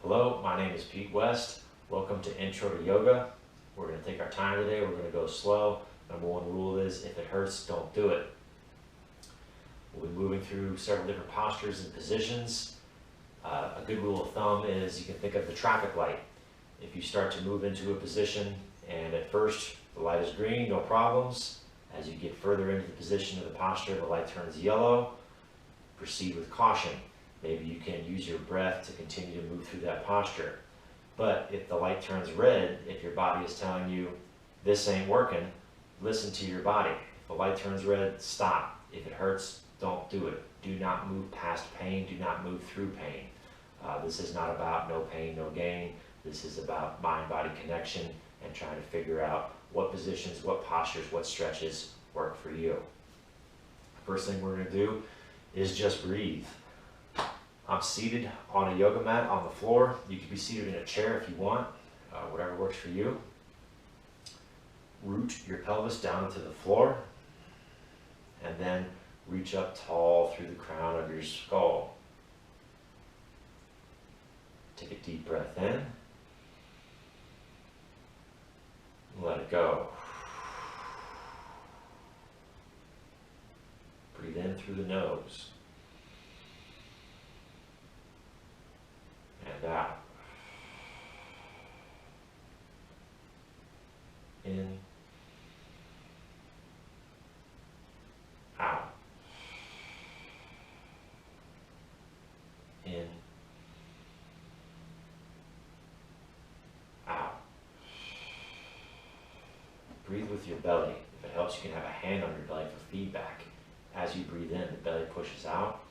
Hello, my name is Pete West. Welcome to Intro to Yoga. We're going to take our time today. We're going to go slow. Number one rule is if it hurts, don't do it. We'll be moving through several different postures and positions. A good rule of thumb is you can think of the traffic light. If you start to move into a position and at first the light is green, no problems. As you get further into the position of the posture, the light turns yellow. Proceed with caution. Maybe you can use your breath to continue to move through that posture. But if the light turns red, if your body is telling you this ain't working, listen to your body. If the light turns red, stop. If it hurts, don't do it. Do not move past pain. Do not move through pain. This is not about no pain, no gain. This is about mind-body connection and trying to figure out what positions, what postures, what stretches work for you. First thing we're going to do is just breathe. I'm seated on a yoga mat on the floor. You could be seated in a chair if you want, whatever works for you. Root your pelvis down into the floor and then reach up tall through the crown of your skull. Take a deep breath in. Let it go. Breathe in through the nose. And out. In. Out. In. Out. Breathe with your belly. If it helps, you can have a hand on your belly for feedback. As you breathe in, the belly pushes out.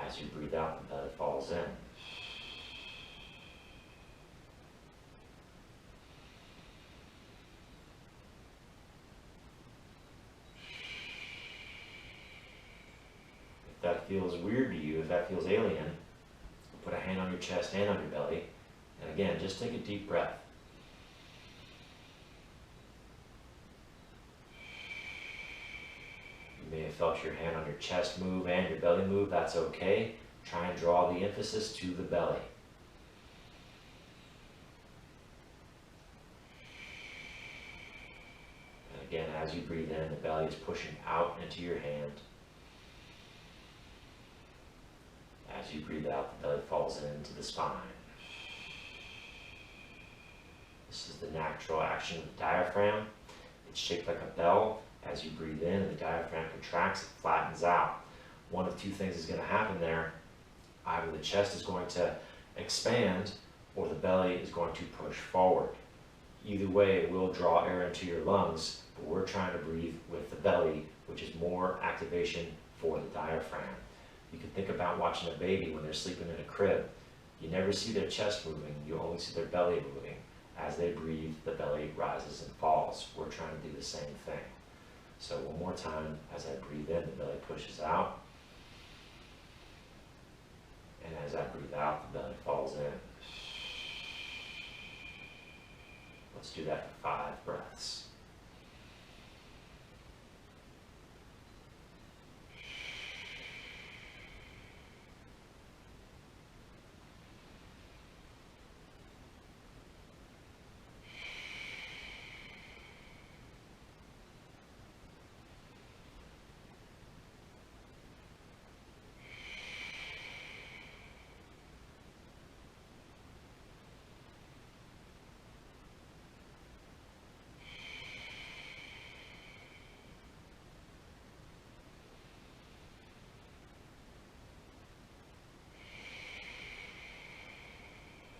As you breathe out, the belly falls in. If that feels weird to you, if that feels alien, put a hand on your chest and on your belly. And again, just take a deep breath. You may have felt your hand on your chest move and your belly move. That's okay. Try and draw the emphasis to the belly. And again, as you breathe in, the belly is pushing out into your hand. As you breathe out, the belly falls into the spine. This is the natural action of the diaphragm. It's shaped like a bell. As you breathe in, the diaphragm contracts, it flattens out. One of two things is going to happen there. Either the chest is going to expand or the belly is going to push forward. Either way, it will draw air into your lungs, but we're trying to breathe with the belly, which is more activation for the diaphragm. You can think about watching a baby when they're sleeping in a crib. You never see their chest moving, you only see their belly moving. As they breathe, the belly rises and falls. We're trying to do the same thing. So one more time, as I breathe in, the belly pushes out. And as I breathe out, the belly falls in. Let's do that for 5 breaths.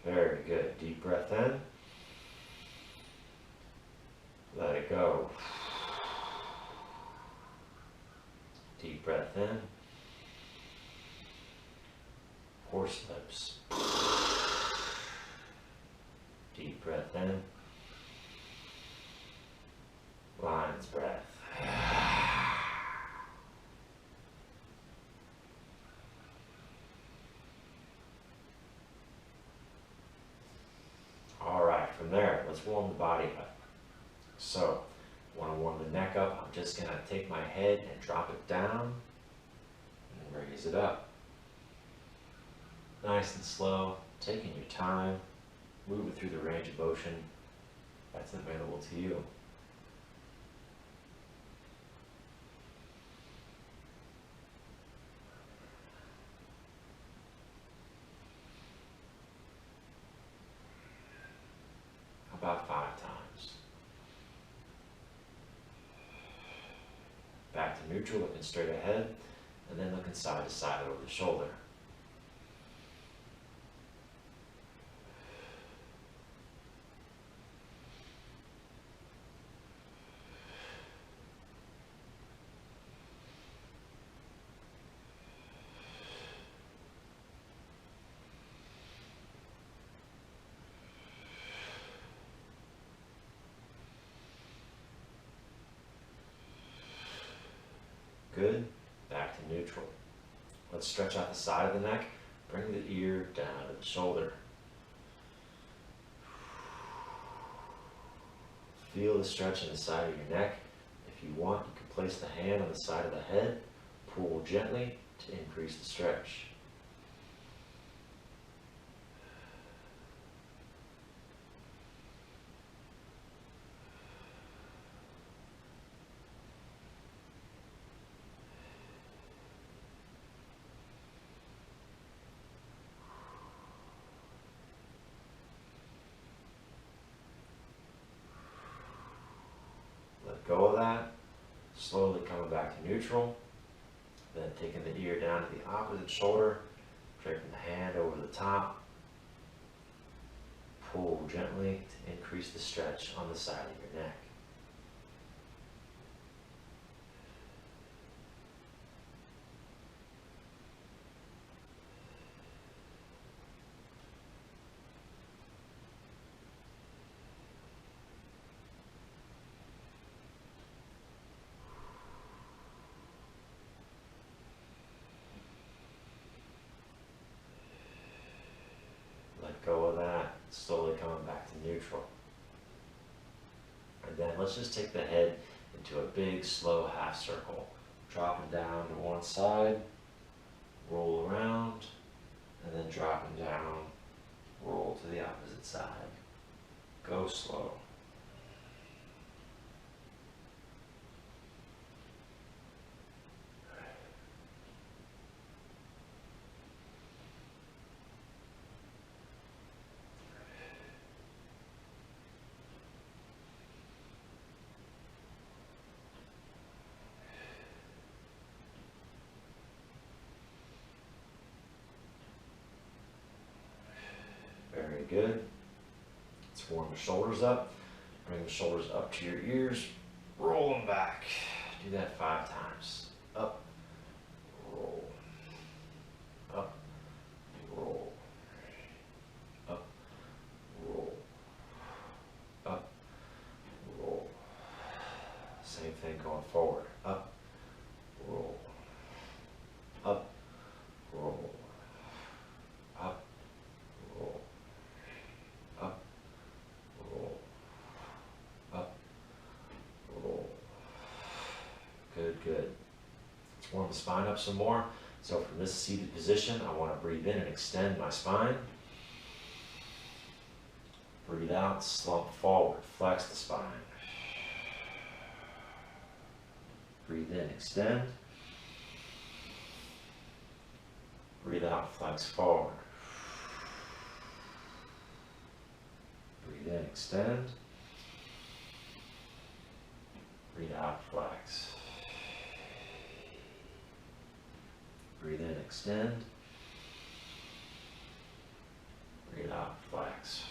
Very good. Deep breath in. Let it go. Deep breath in. Horse lips. Deep breath in. Lion's breath. From there, let's warm the body up. So, want to warm the neck up, I'm just going to take my head and drop it down and raise it up. Nice and slow, taking your time, moving through the range of motion that's available to you. About 5 times. Back to neutral, looking straight ahead, and then looking side to side over the shoulder. Good. Back to neutral. Let's stretch out the side of the neck. Bring the ear down to the shoulder. Feel the stretch in the side of your neck. If you want, you can place the hand on the side of the head. Pull gently to increase the stretch. Go of that, slowly coming back to neutral, then taking the ear down to the opposite shoulder, draping the hand over the top, pull gently to increase the stretch on the side of your neck. Go of that, slowly coming back to neutral. And then let's just take the head into a big, slow half circle. Dropping down to one side, roll around, and then dropping down, roll to the opposite side. Go slow. Very good. Let's warm the shoulders up. Bring the shoulders up to your ears. Roll them back. Do that 5 times. Up, roll, up, roll, up, roll, up, roll. Same thing going forward. Up, roll, up, roll, up, roll. Up, roll, up, roll. Good, good. Let's warm the spine up some more. So from this seated position, I want to breathe in and extend my spine. Breathe out, slump forward, flex the spine. Breathe in, extend. Breathe out, flex forward. Breathe in, extend. Breathe out, flex. Breathe in, extend. Breathe out, flex.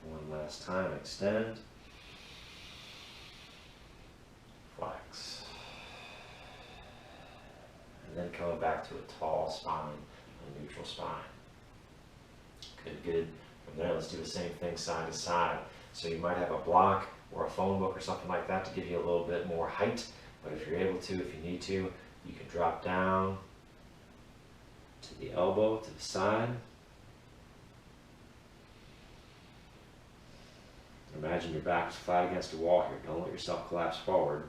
One last time, extend. Flex. And then coming back to a tall spine, a neutral spine. Good, good. From there, let's do the same thing side to side. So you might have a block or a phone book or something like that to give you a little bit more height. But if you're able to, if you need to, you can drop down to the elbow, to the side. Imagine your back is flat against a wall here. Don't let yourself collapse forward.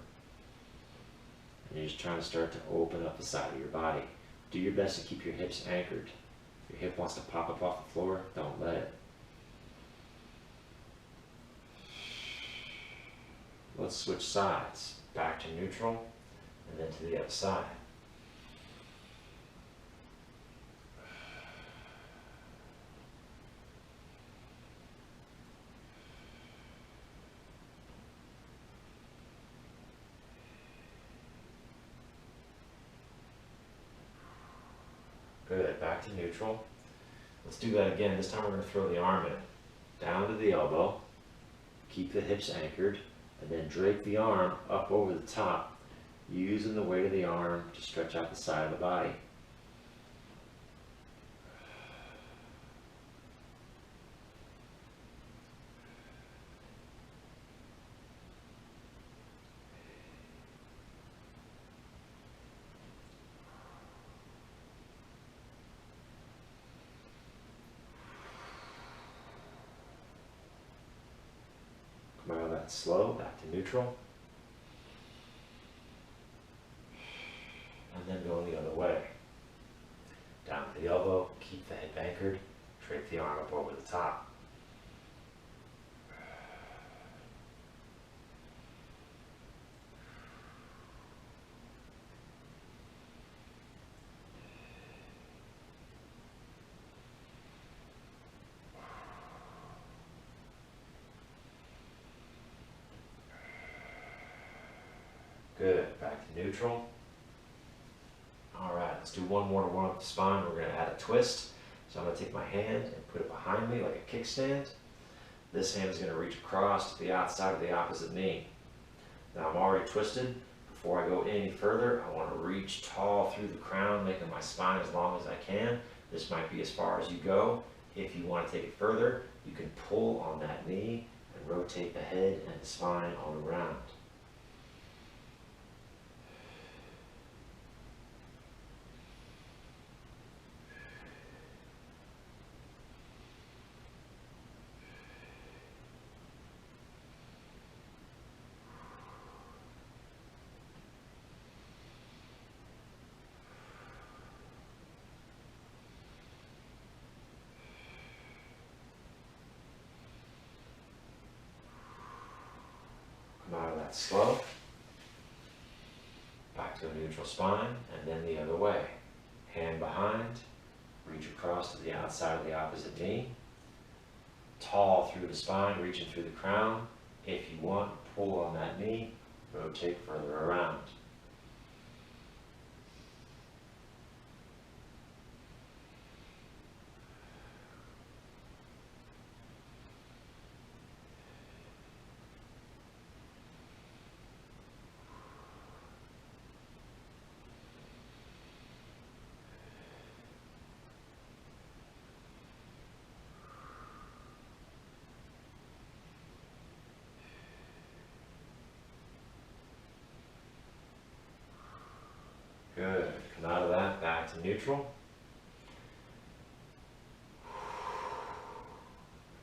And you're just trying to start to open up the side of your body. Do your best to keep your hips anchored. If your hip wants to pop up off the floor, don't let it. Let's switch sides. Back to neutral, and then to the other side. Good, back to neutral. Let's do that again. This time we're going to throw the arm in. Down to the elbow. Keep the hips anchored. And then drape the arm up over the top, using the weight of the arm to stretch out the side of the body. Come out of that slow, back to neutral. And then going the other way. Down to the elbow, keep the hip anchored, drape the arm up over the top. Good, back to neutral. All right, let's do one more to warm up the spine. We're going to add a twist. So I'm going to take my hand and put it behind me like a kickstand. This hand is going to reach across to the outside of the opposite knee. Now I'm already twisted. Before I go any further, I want to reach tall through the crown, making my spine as long as I can. This might be as far as you go. If you want to take it further, you can pull on that knee and rotate the head and the spine all around. Out of that slow, back to a neutral spine, and then the other way. Hand behind, reach across to the outside of the opposite knee, tall through the spine, reaching through the crown. If you want, pull on that knee, rotate further around. Good. Come out of that, back to neutral.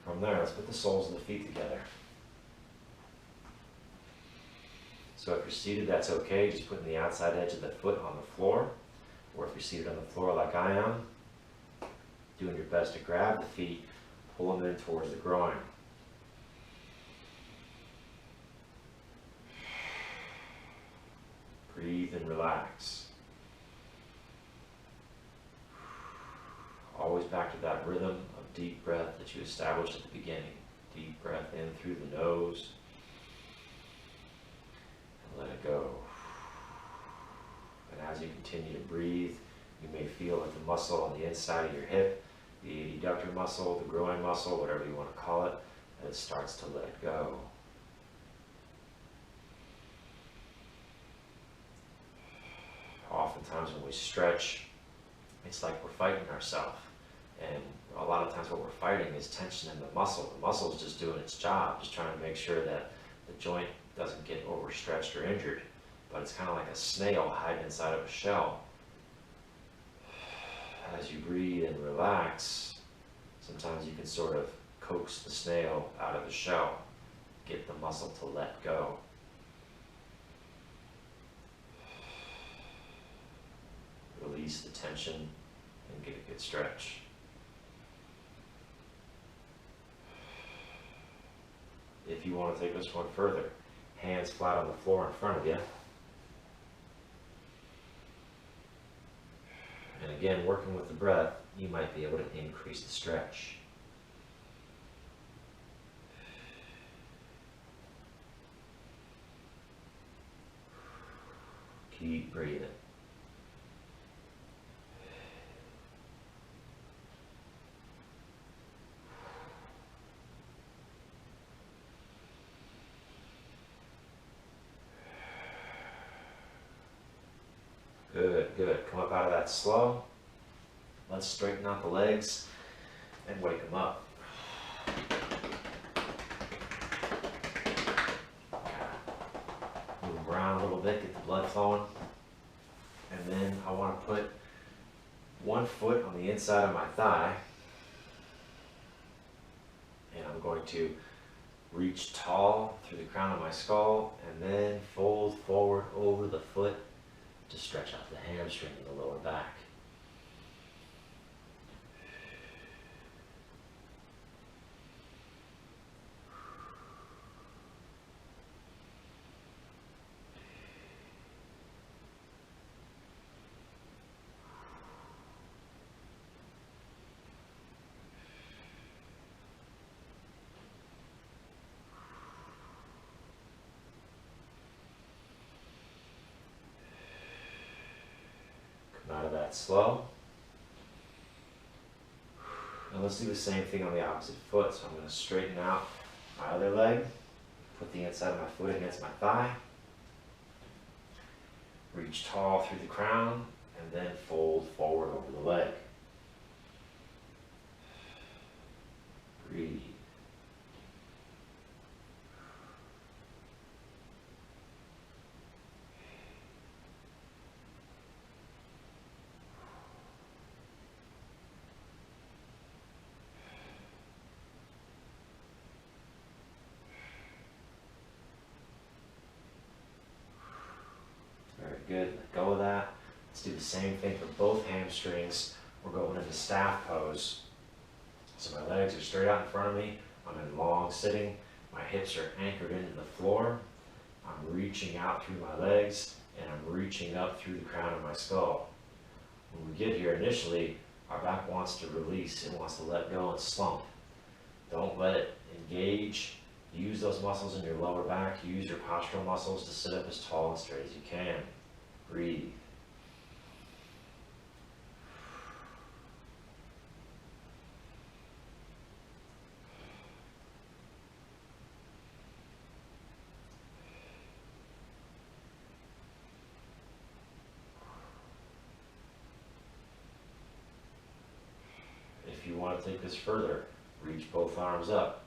From there, let's put the soles of the feet together. So if you're seated, that's okay. Just putting the outside edge of the foot on the floor. Or if you're seated on the floor like I am, doing your best to grab the feet, pull them in towards the groin. Breathe and relax. Always back to that rhythm of deep breath that you established at the beginning. Deep breath in through the nose. And let it go. And as you continue to breathe, you may feel that the muscle on the inside of your hip, the adductor muscle, the groin muscle, whatever you want to call it, and it starts to let go. Oftentimes when we stretch, it's like we're fighting ourselves. And a lot of times what we're fighting is tension in the muscle. The muscle is just doing its job, just trying to make sure that the joint doesn't get overstretched or injured. But it's kind of like a snail hiding inside of a shell. As you breathe and relax, sometimes you can sort of coax the snail out of the shell, get the muscle to let go. Release release the tension and get a good stretch. If you want to take this one further, hands flat on the floor in front of you. And again, working with the breath, you might be able to increase the stretch. Keep breathing. Good, good. Come up out of that slow. Let's straighten out the legs and wake them up. Move them around a little bit, get the blood flowing. And then I want to put one foot on the inside of my thigh. And I'm going to reach tall through the crown of my skull and then fold forward over the foot to stretch out the hamstring and the lower back. Out of that slow. Now let's do the same thing on the opposite foot. So I'm going to straighten out my other leg, put the inside of my foot against my thigh, reach tall through the crown, and then fold forward over the leg. Breathe. Very good, let go of that. Let's do the same thing for both hamstrings. We're going into staff pose. So my legs are straight out in front of me. I'm in long sitting. My hips are anchored into the floor. I'm reaching out through my legs and I'm reaching up through the crown of my skull. When we get here initially, our back wants to release. It wants to let go and slump. Don't let it engage. Use those muscles in your lower back. Use your postural muscles to sit up as tall and straight as you can. Breathe. If you want to take this further, reach both arms up.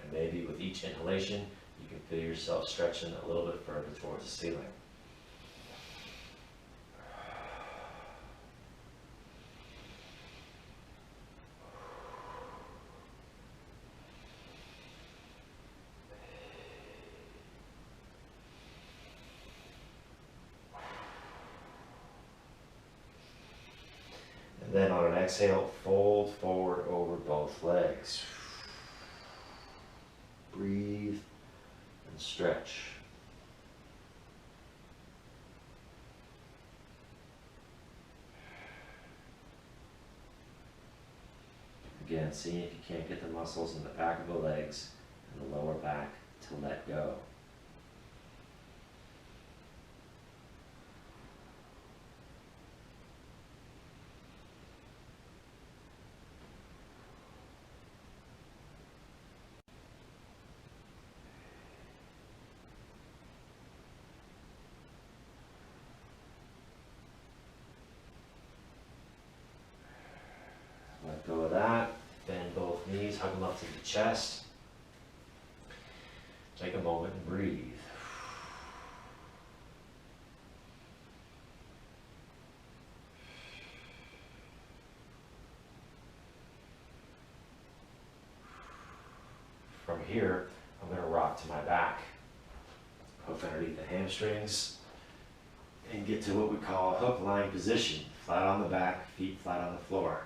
And maybe with each inhalation, you can feel yourself stretching a little bit further towards the ceiling. And then on an exhale, fold forward over both legs. Breathe and stretch. Again, seeing if you can't get the muscles in the back of the legs and the lower back to let go. Let go of that. Bend both knees, hug them up to the chest. Take a moment and breathe. From here, I'm going to rock to my back. Hook underneath the hamstrings and get to what we call a hook lying position. Flat on the back, feet flat on the floor.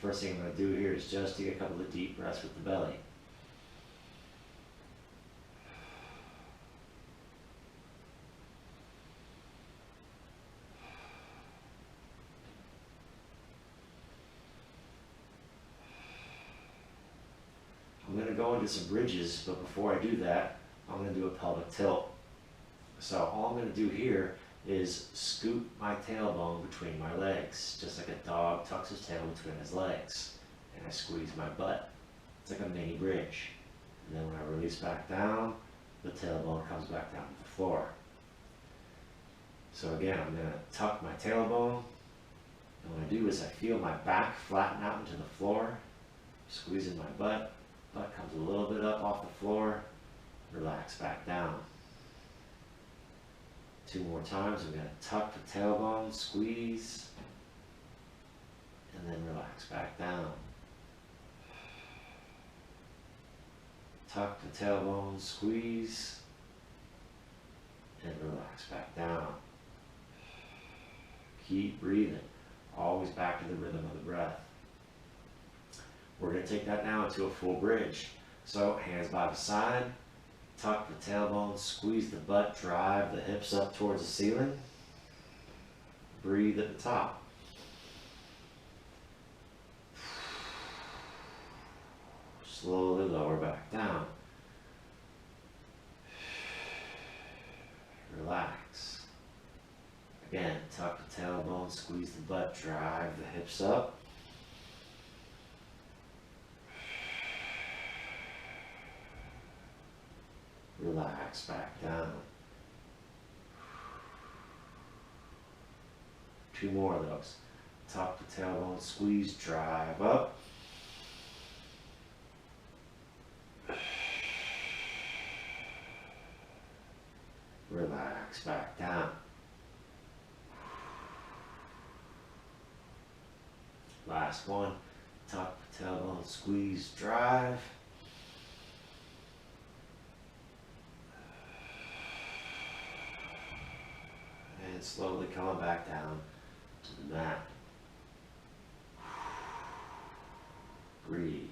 First thing I'm going to do here is just take a couple of deep breaths with the belly. I'm going to go into some bridges, but before I do that, I'm going to do a pelvic tilt. So all I'm going to do here is scoop my tailbone between my legs, just like a dog tucks his tail between his legs. And I squeeze my butt. It's like a mini bridge. And then when I release back down, the tailbone comes back down to the floor. So again, I'm going to tuck my tailbone. And what I do is I feel my back flatten out into the floor, squeezing my butt. Butt comes a little bit up off the floor, relax back down. 2 more times. I'm going to tuck the tailbone, squeeze, and then relax back down. Tuck the tailbone, squeeze, and relax back down. Keep breathing. Always back to the rhythm of the breath. We're going to take that now into a full bridge. So hands by the side. Tuck the tailbone, squeeze the butt, drive the hips up towards the ceiling. Breathe at the top. Slowly lower back down. Relax. Again, tuck the tailbone, squeeze the butt, drive the hips up. Relax back down. 2 more of those. Tuck the tailbone, squeeze, drive up. Relax back down. Last one. Tuck the tailbone, squeeze, drive. And slowly coming back down to the mat. Breathe.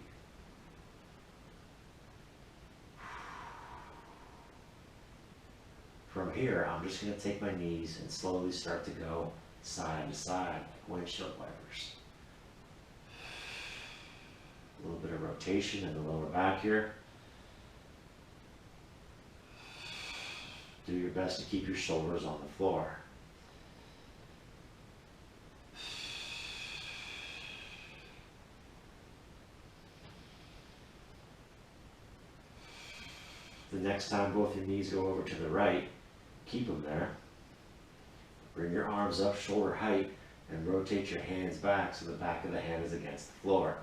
From here, I'm just going to take my knees and slowly start to go side to side, like windshield wipers. A little bit of rotation in the lower back here. Do your best to keep your shoulders on the floor. The next time both your knees go over to the right, keep them there. Bring your arms up shoulder height and rotate your hands back so the back of the hand is against the floor.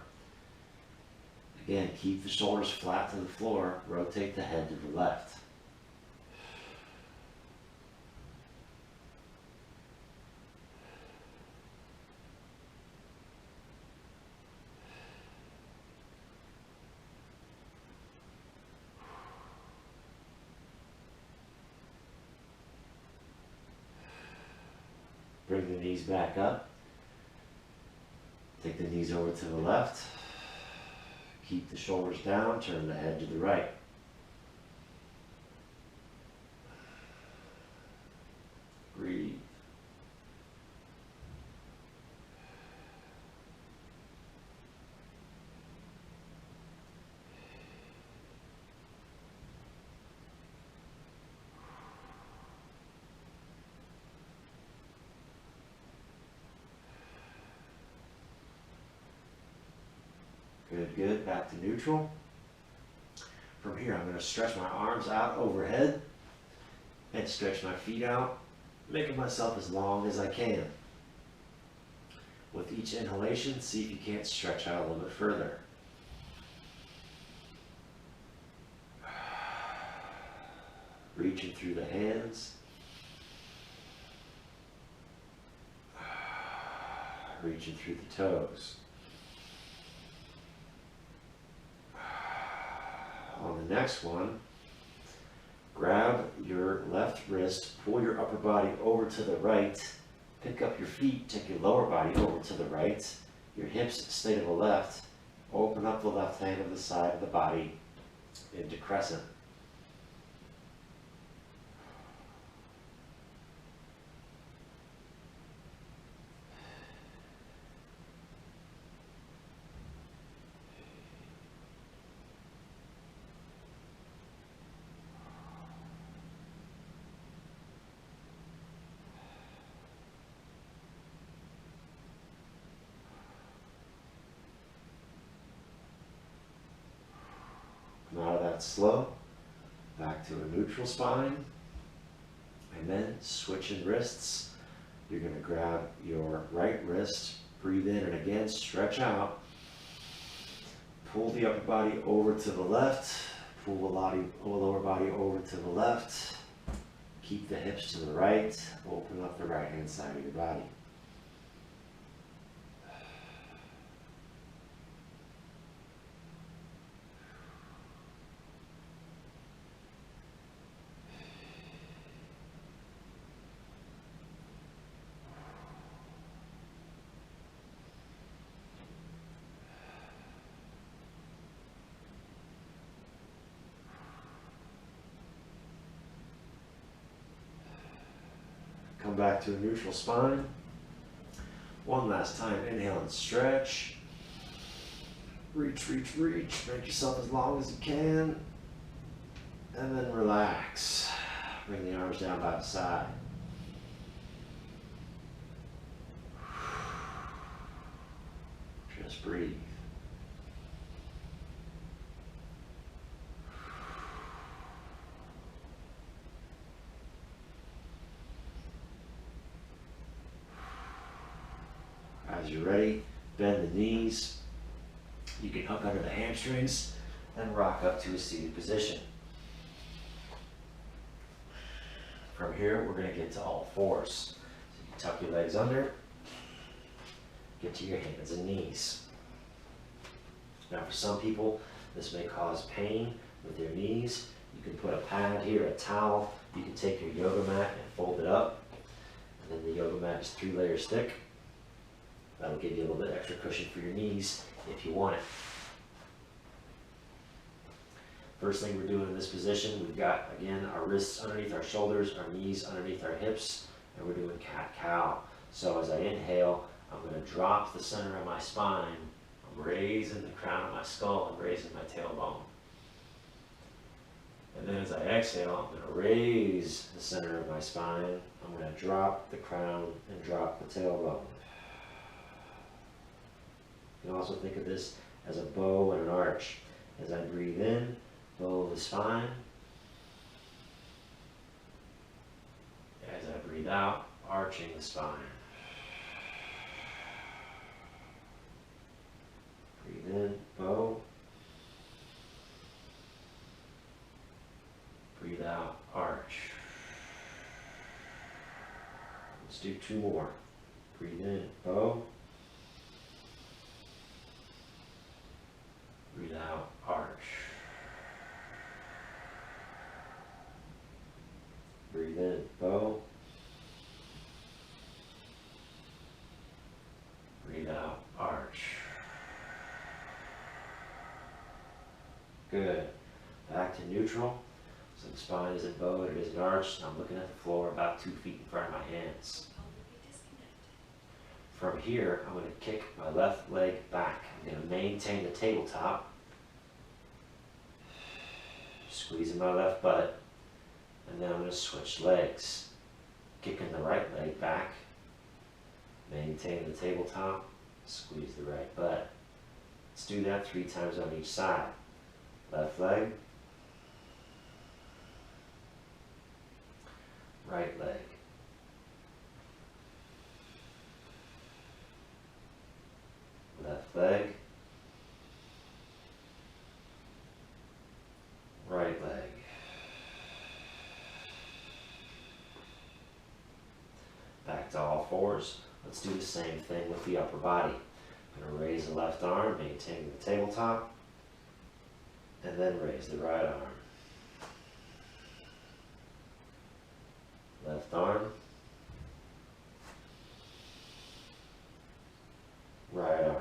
Again, keep the shoulders flat to the floor, rotate the head to the left. Bring the knees back up. Take the knees over to the left. Keep the shoulders down, turn the head to the right. Breathe. Good, good. Back to neutral. From here, I'm going to stretch my arms out overhead and stretch my feet out, making myself as long as I can. With each inhalation, see if you can't stretch out a little bit further. Reaching through the hands. Reaching through the toes. On the next one, Grab your left wrist, pull your upper body over to the right, pick up your feet, take your lower body over to the right, your hips stay to the left, open up the left hand to the side of the body into crescent. Come out of that slow, back to a neutral spine, and then switching wrists. You're going to grab your right wrist, breathe in, and again stretch out. Pull the upper body over to the left, pull the lower body over to the left. Keep the hips to the right, open up the right hand side of your body. Come back to a neutral spine. One last time, inhale and stretch. Reach, reach, reach. Make yourself as long as you can. And then relax. Bring the arms down by the side. Just breathe. As you're ready, bend the knees. You can hook under the hamstrings and rock up to a seated position. From here, we're going to get to all fours. So you can tuck your legs under, get to your hands and knees. Now for some people, this may cause pain with their knees. You can put a pad here, a towel. You can take your yoga mat and fold it up. And then the yoga mat is 3 layers thick. That'll give you a little bit extra cushion for your knees if you want it. First thing we're doing in this position, we've got, again, our wrists underneath our shoulders, our knees underneath our hips, and we're doing cat-cow. So as I inhale, I'm going to drop the center of my spine. I'm raising the crown of my skull and raising my tailbone. And then as I exhale, I'm going to raise the center of my spine. I'm going to drop the crown and drop the tailbone. You can also think of this as a bow and an arch. As I breathe in, bow of the spine. As I breathe out, arching the spine. Breathe in, bow. Breathe out, arch. Let's do 2 more. Breathe in, bow. Breathe out, arch. Breathe in, bow. Breathe out, arch. Good. Back to neutral. So the spine isn't bowed, it isn't arched. I'm looking at the floor about 2 feet in front of my hands. From here, I'm going to kick my left leg back. I'm going to maintain the tabletop. Squeezing my left butt. And then I'm going to switch legs. Kicking the right leg back. Maintain the tabletop. Squeeze the right butt. Let's do that 3 times on each side. Left leg. Right leg. Left leg. Right leg. Back to all fours. Let's do the same thing with the upper body. I'm going to raise the left arm, maintaining the tabletop, and then raise the right arm. left arm, right arm,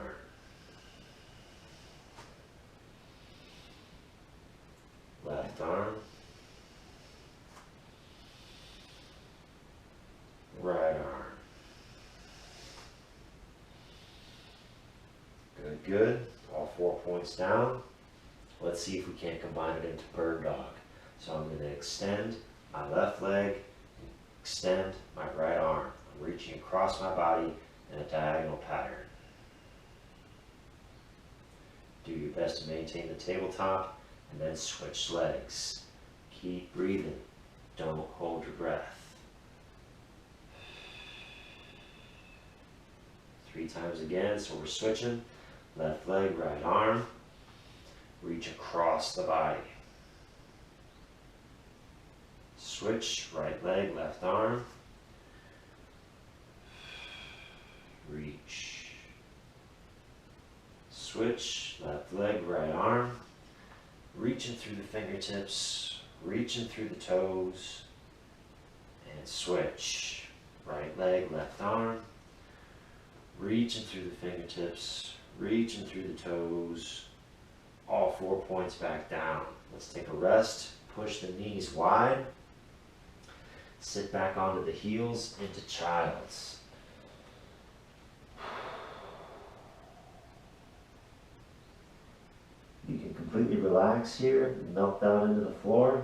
left arm, right arm. Good, good. All 4 points down. Let's see if we can't combine it into bird dog. So I'm going to extend my left leg, extend my right arm. I'm reaching across my body in a diagonal pattern. Do your best to maintain the tabletop and then switch legs. Keep breathing. Don't hold your breath. 3 times again, so we're switching. Left leg, right arm. Reach across the body. Switch, right leg, left arm. Reach. Switch, left leg, right arm. Reaching through the fingertips, reaching through the toes. And switch. Right leg, left arm. Reaching through the fingertips, reaching through the toes. All 4 points back down. Let's take a rest. Push the knees wide. Sit back onto the heels into child's. You can completely relax here and melt down into the floor.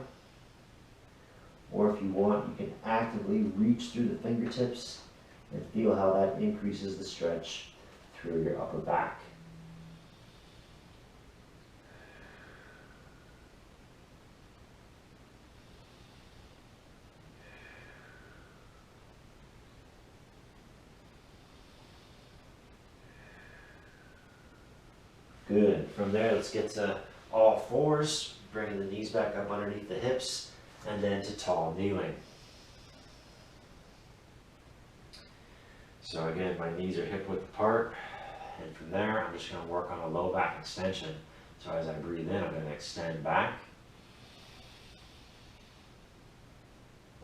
Or if you want, you can actively reach through the fingertips and feel how that increases the stretch through your upper back. Good. From there, let's get to all fours, bringing the knees back up underneath the hips, and then to tall kneeling. So again, my knees are hip width apart, and from there, I'm just going to work on a low back extension. So as I breathe in, I'm going to extend back.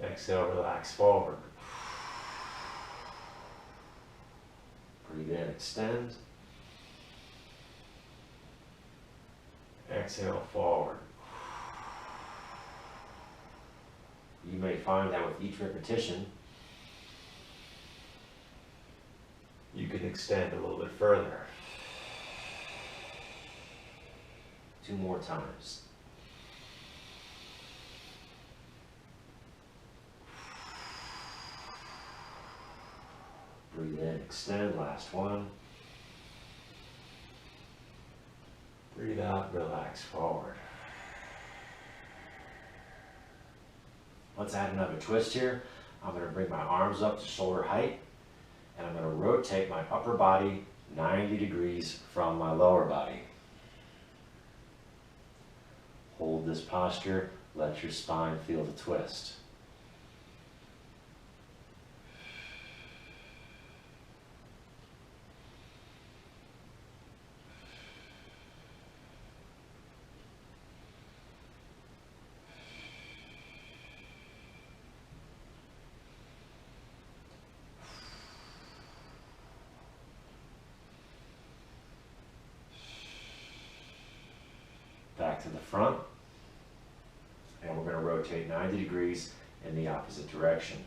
Exhale, relax forward. Breathe in, extend. Exhale, forward. You may find that with each repetition, you can extend a little bit further. 2 more times. Breathe in, extend, last one. Breathe out, relax forward. Let's add another twist here. I'm going to bring my arms up to shoulder height, and I'm going to rotate my upper body 90 degrees from my lower body. Hold this posture, let your spine feel the twist. Back to the front, and we're going to rotate 90 degrees in the opposite direction.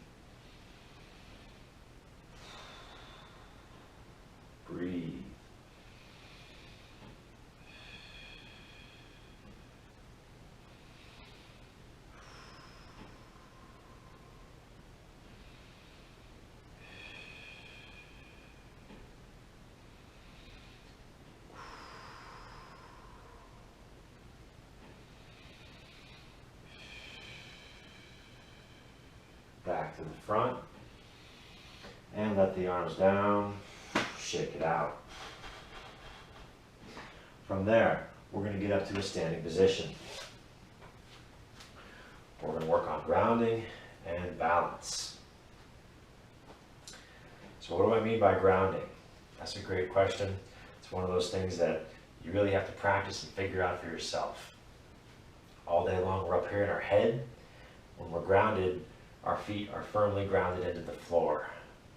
Breathe. Back to the front, and let the arms down, shake it out. From there, we're going to get up to a standing position. We're going to work on grounding and balance. So what do I mean by grounding? That's a great question. It's one of those things that you really have to practice and figure out for yourself. All day long, we're up here in our head. When we're grounded, Our feet are firmly grounded into the floor.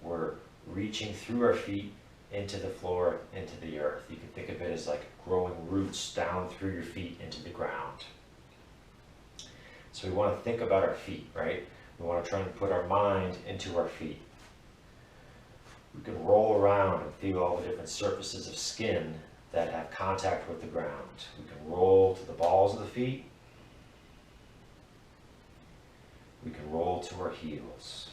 We're reaching through our feet into the floor, into the earth. You can think of it as like growing roots down through your feet into the ground. So we want to think about our feet, right? We want to try and put our mind into our feet. We can roll around and feel all the different surfaces of skin that have contact with the ground. We can roll to the balls of the feet. We can roll to our heels.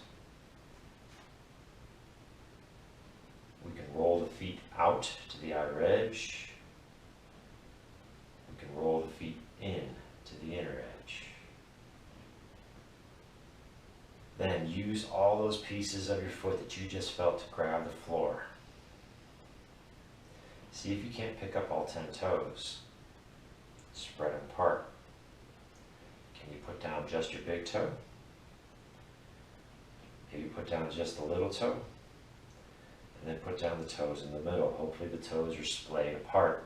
We can roll the feet out to the outer edge. We can roll the feet in to the inner edge. Then use all those pieces of your foot that you just felt to grab the floor. See if you can't pick up all 10 toes. Spread them apart. Can you put down just your big toe? Maybe put down just the little toe. And then put down the toes in the middle. Hopefully the toes are splayed apart.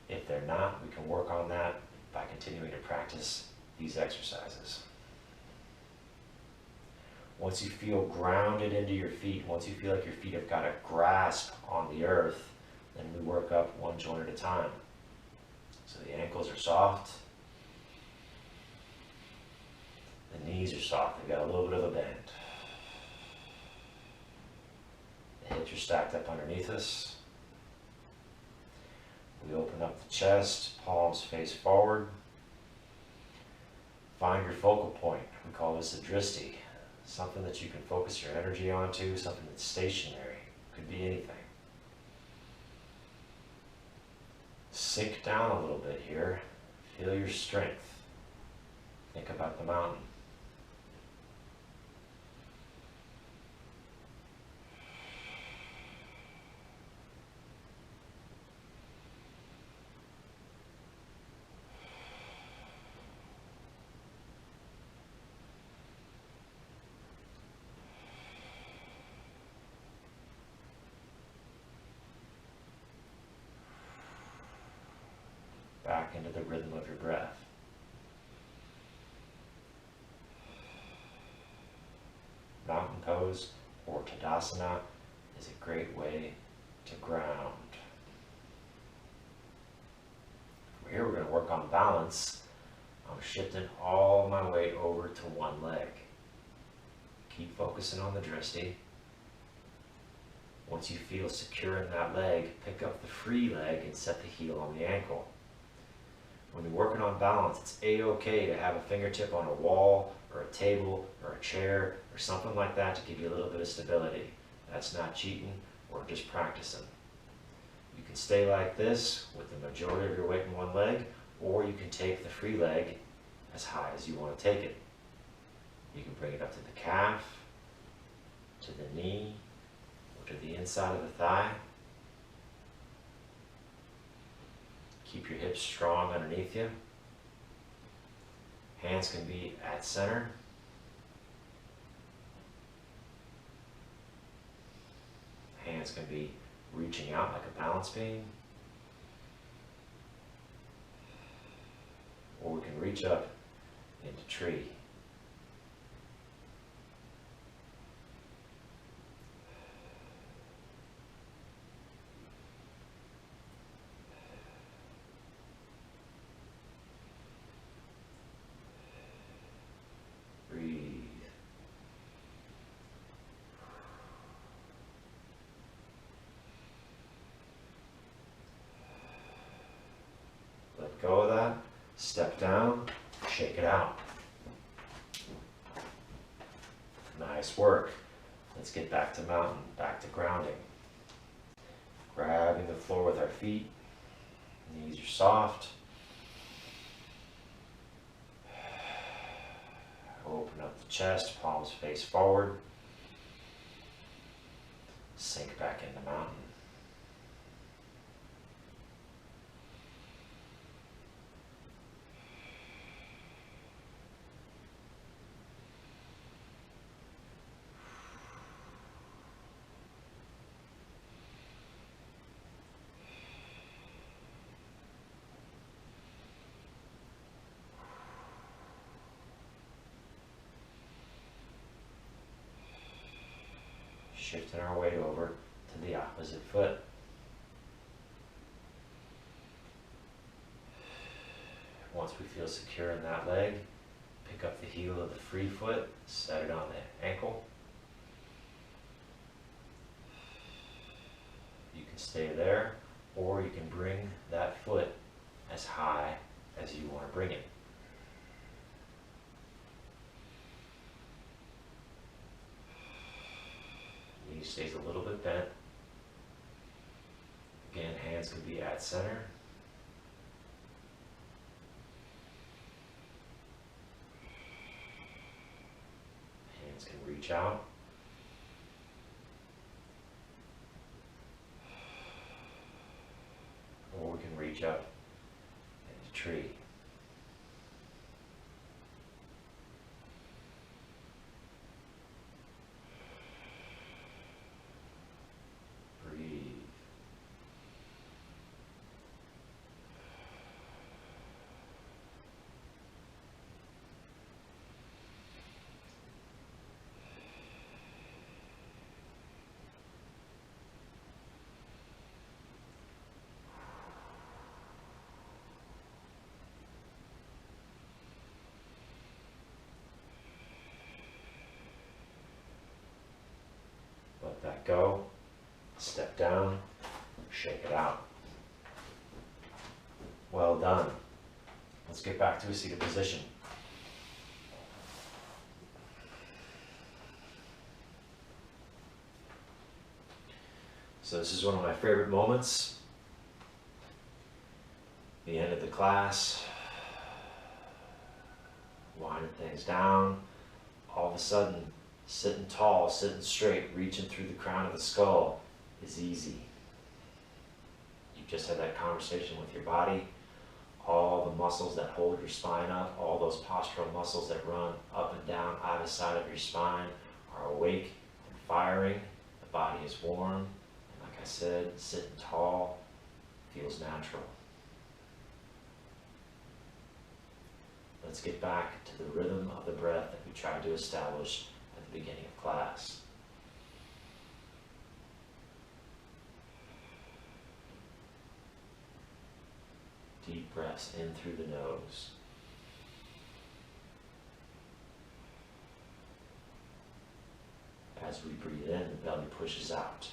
If they're not, we can work on that by continuing to practice these exercises. Once you feel grounded into your feet, once you feel like your feet have got a grasp on the earth, then we work up one joint at a time. So the ankles are soft. The knees are soft. They've got a little bit of a bend. The hips are stacked up underneath us. We open up the chest, palms face forward. Find your focal point. We call this a drishti. Something that you can focus your energy onto, something that's stationary. Could be anything. Sink down a little bit here. Feel your strength. Think about the mountain. Back into the rhythm of your breath. Mountain pose or Tadasana is a great way to ground. From here we're going to work on balance. I'm shifting all my weight over to one leg. Keep focusing on the drishti. Once you feel secure in that leg, pick up the free leg and set the heel on the ankle. When you're working on balance, it's a-okay to have a fingertip on a wall or a table or a chair or something like that to give you a little bit of stability. That's not cheating, we're just practicing. You can stay like this with the majority of your weight in one leg, or you can take the free leg as high as you want to take it. You can bring it up to the calf, to the knee, or to the inside of the thigh. Keep your hips strong underneath you. Hands can be at center. Hands can be reaching out like a balance beam. Or we can reach up into tree. Go of that, step down, shake it out. Nice work. Let's get back to mountain, back to grounding. Grabbing the floor with our feet, knees are soft. Open up the chest, palms face forward. Sink back into mountain. shifting our weight over to the opposite foot. Once we feel secure in that leg, pick up the heel of the free foot, set it on the ankle. You can stay there, or you can bring that foot as high as you want to bring it. Knee stays a little bit bent. Again, hands can be at center. Hands can reach out. Or we can reach up into tree. Breathe. Let that go. Step down. Shake it out. Well done. Let's get back to a seated position. So this is one of my favorite moments. The end of the class. Winding things down. All of a sudden, sitting tall, sitting straight, reaching through the crown of the skull is easy. You've just had that conversation with your body. All the muscles that hold your spine up, all those postural muscles that run up and down either side of your spine are awake and firing. The body is warm. And like I said, sitting tall feels natural. Let's get back to the rhythm of the breath that we tried to establish at the beginning of class. Deep breaths in through the nose. As we breathe in, the belly pushes out.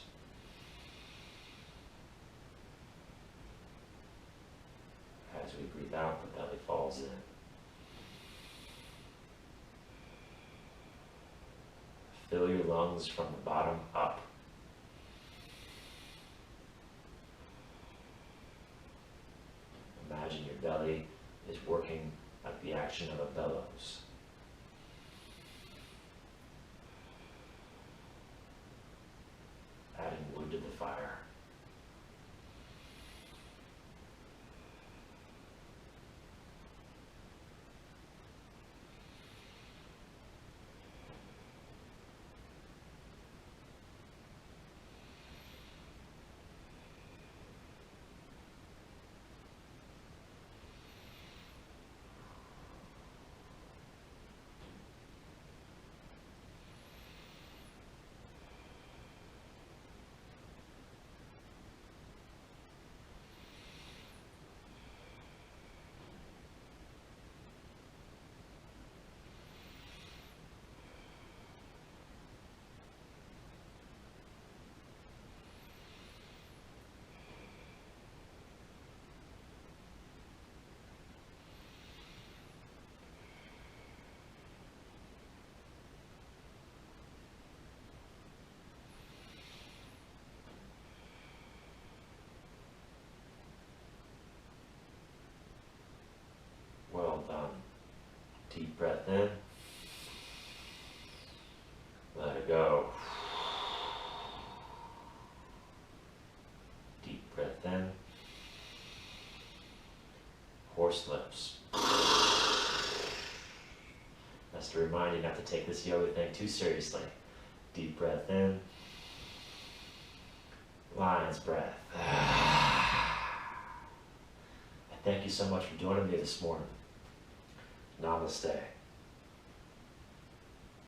As we breathe out, the belly falls in. Fill your lungs from the bottom up. Imagine your belly is working like the action of a bellows. Adding wood to the fire. Well done. Deep breath in. Let it go. Deep breath in. Horse lips. That's to remind you not to take this yoga thing too seriously. Deep breath in. Lion's breath. Thank you so much for joining me this morning. Namaste.